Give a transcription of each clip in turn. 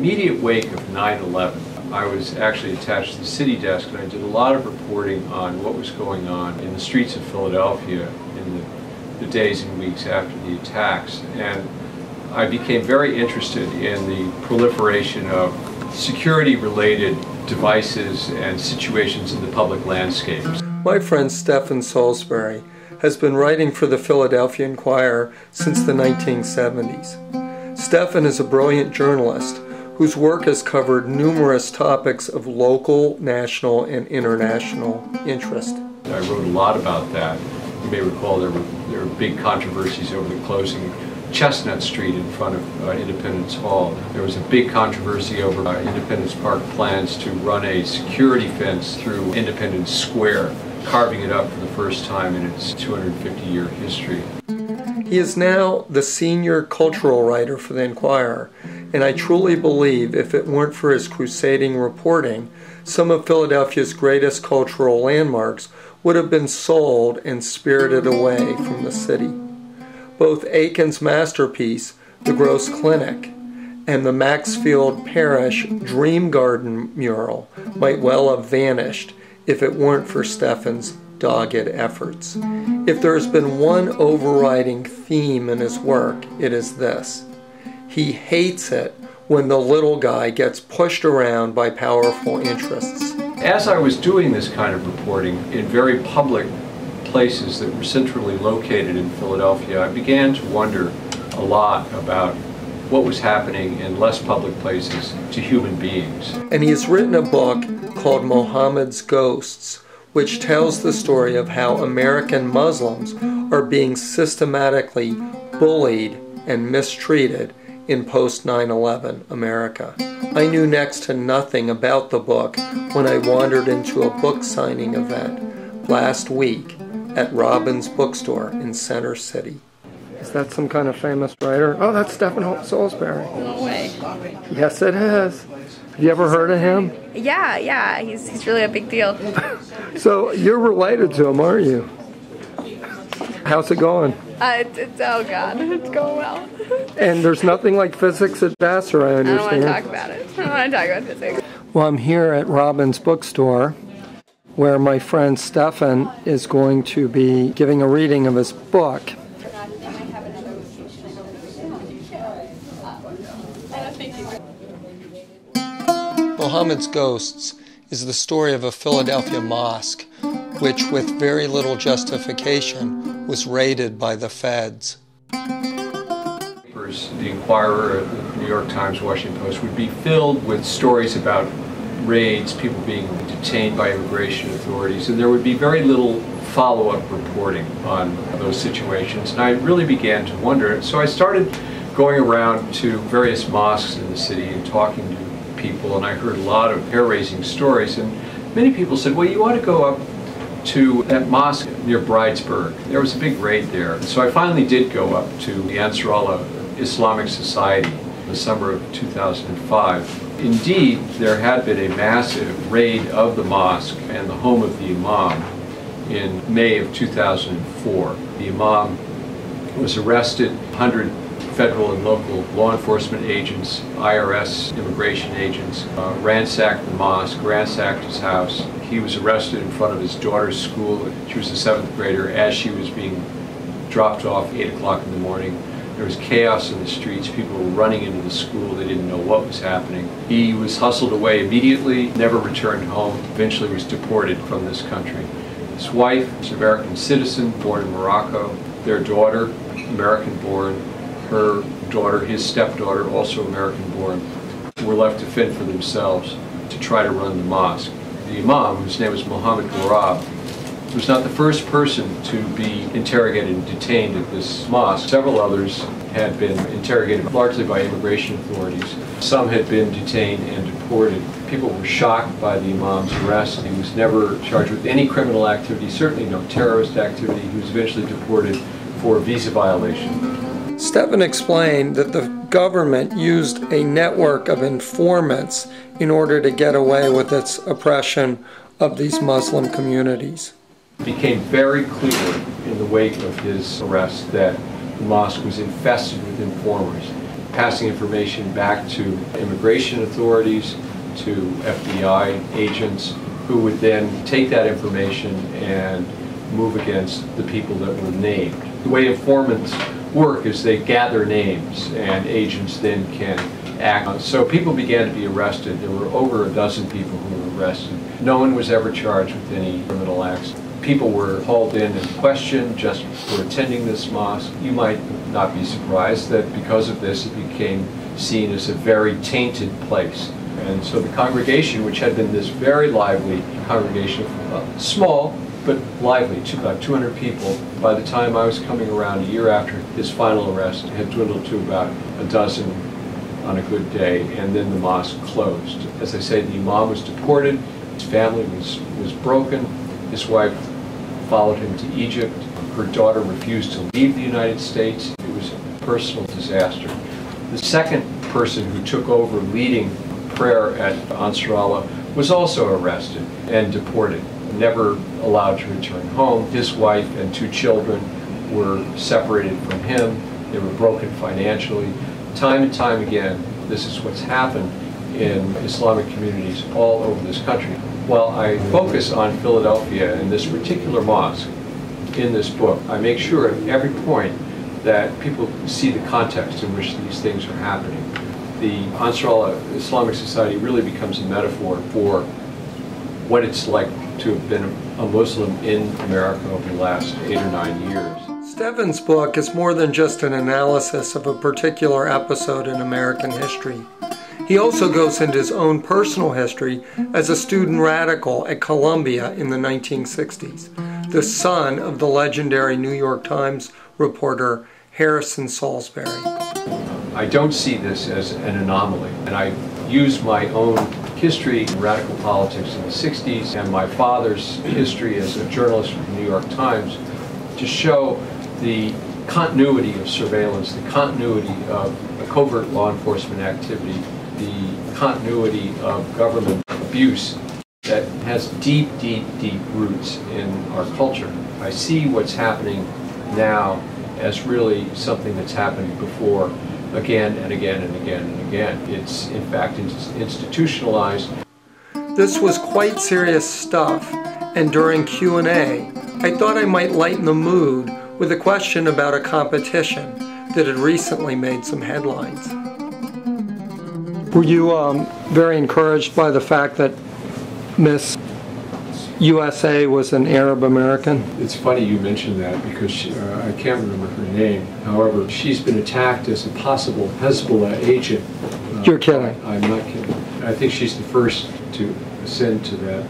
immediate wake of 9/11, I was actually attached to the city desk, and I did a lot of reporting on what was going on in the streets of Philadelphia in the days and weeks after the attacks. And I became very interested in the proliferation of security-related devices and situations in the public landscape. My friend Stephan Salisbury has been writing for the Philadelphia Inquirer since the 1970s. Stephan is a brilliant journalist whose work has covered numerous topics of local, national, and international interest. I wrote a lot about that. You may recall there were big controversies over the closing Chestnut Street in front of Independence Hall. There was a big controversy over Independence Park plans to run a security fence through Independence Square, carving it up for the first time in its 250-year history. He is now the senior cultural writer for the Inquirer, and I truly believe if it weren't for his crusading reporting, some of Philadelphia's greatest cultural landmarks would have been sold and spirited away from the city. Both Aiken's masterpiece, The Gross Clinic, and the Maxfield Parish Dream Garden mural might well have vanished if it weren't for Stephan's dogged efforts. If there has been one overriding theme in his work, it is this: he hates it when the little guy gets pushed around by powerful interests. As I was doing this kind of reporting in very public places that were centrally located in Philadelphia, I began to wonder a lot about what was happening in less public places to human beings. And he has written a book called Mohameds Ghosts, which tells the story of how American Muslims are being systematically bullied and mistreated in post-9/11 America. I knew next to nothing about the book when I wandered into a book signing event last week at Robin's Bookstore in Center City. Is that some kind of famous writer? Oh, that's Stephan Salisbury. No way. Yes, it is. Have you ever heard of him? Yeah, he's really a big deal. So you're related to him, aren't you? How's it going? Oh God, it's going well. And there's nothing like physics at Vassar, I understand. I don't want to talk about it. I don't want to talk about physics. Well, I'm here at Robin's Bookstore, where my friend Stephan is going to be giving a reading of his book. Mohameds Ghosts is the story of a Philadelphia mosque, which with very little justification was raided by the feds. The Inquirer, the New York Times, Washington Post would be filled with stories about raids, people being detained by immigration authorities, and there would be very little follow-up reporting on those situations. And I really began to wonder, so I started going around to various mosques in the city and talking to people, and I heard a lot of hair-raising stories, and many people said, well, you ought to go up to that mosque near Bridesburg. There was a big raid there. And so I finally did go up to the Ansarallah Islamic Society in the summer of 2005. Indeed, there had been a massive raid of the mosque and the home of the imam in May of 2004. The imam was arrested. 100 federal and local law enforcement agents, IRS immigration agents, ransacked the mosque, ransacked his house. He was arrested in front of his daughter's school. She was a 7th grader. As she was being dropped off 8 o'clock in the morning, there was chaos in the streets. People were running into the school. They didn't know what was happening. He was hustled away immediately, never returned home, eventually was deported from this country. His wife was an American citizen, born in Morocco. Their daughter, American-born. Her daughter, his stepdaughter, also American-born, were left to fend for themselves to try to run the mosque. The imam, whose name was Mohamed was not the first person to be interrogated and detained at this mosque. Several others had been interrogated largely by immigration authorities. Some had been detained and deported. People were shocked by the imam's arrest. He was never charged with any criminal activity, certainly no terrorist activity. He was eventually deported for a visa violation. Stephan explained that the government used a network of informants in order to get away with its oppression of these Muslim communities. It became very clear in the wake of his arrest that the mosque was infested with informers. passing information back to immigration authorities, to FBI agents, who would then take that information and move against the people that were named. The way informants work is they gather names and agents then can act. So people began to be arrested. There were over a dozen people who were arrested. No one was ever charged with any criminal acts. People were hauled in and questioned just for attending this mosque. You might not be surprised that because of this it became seen as a very tainted place. And so the congregation, which had been this very lively congregation, small but lively, about 200 people, by the time I was coming around a year after his final arrest, had dwindled to about a dozen on a good day, and then the mosque closed. As I say, the imam was deported, his family was broken, his wife followed him to Egypt, her daughter refused to leave the United States. It was a personal disaster. The second person who took over leading prayer at Ansarallah was also arrested and deported, never allowed to return home. His wife and 2 children were separated from him. They were broken financially. Time and time again, this is what's happened in Islamic communities all over this country. While I focus on Philadelphia and this particular mosque in this book, I make sure at every point that people see the context in which these things are happening. The Ansarallah Islamic Society really becomes a metaphor for what it's like to have been a Muslim in America over the last 8 or 9 years. Stephan's book is more than just an analysis of a particular episode in American history. He also goes into his own personal history as a student radical at Columbia in the 1960s, the son of the legendary New York Times reporter Stephan Salisbury. I don't see this as an anomaly, and I use my own history in radical politics in the 60s and my father's history as a journalist for the New York Times to show the continuity of surveillance, the continuity of covert law enforcement activity, the continuity of government abuse that has deep, deep, deep roots in our culture. I see what's happening now as really something that's happened before again and again and again and again. It's in fact institutionalized. This was quite serious stuff, and during Q&A, I thought I might lighten the mood with a question about a competition that had recently made some headlines. Were you very encouraged by the fact that Miss USA was an Arab American? It's funny you mentioned that because I can't remember her name. However, she's been attacked as a possible Hezbollah agent. You're kidding. I'm not kidding. I think she's the first to ascend to that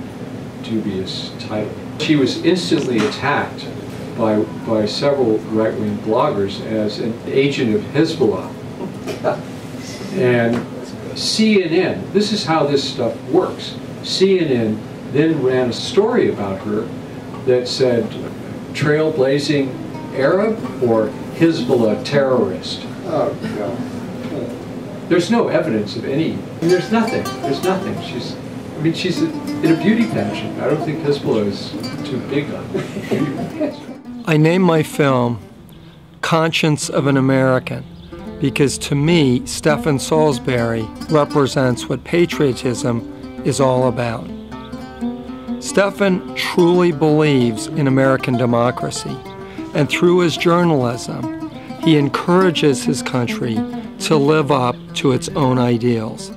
dubious title. She was instantly attacked by several right-wing bloggers as an agent of Hezbollah. And CNN, this is how this stuff works. CNN then ran a story about her that said trailblazing Arab or Hezbollah terrorist. Oh, no. There's no evidence of any. There's nothing. There's nothing. She's in a beauty pageant. I don't think Hezbollah is too big on beauty pageants. I named my film Conscience of an American because to me, Stephan Salisbury represents what patriotism is all about. Stephan truly believes in American democracy, and through his journalism, he encourages his country to live up to its own ideals.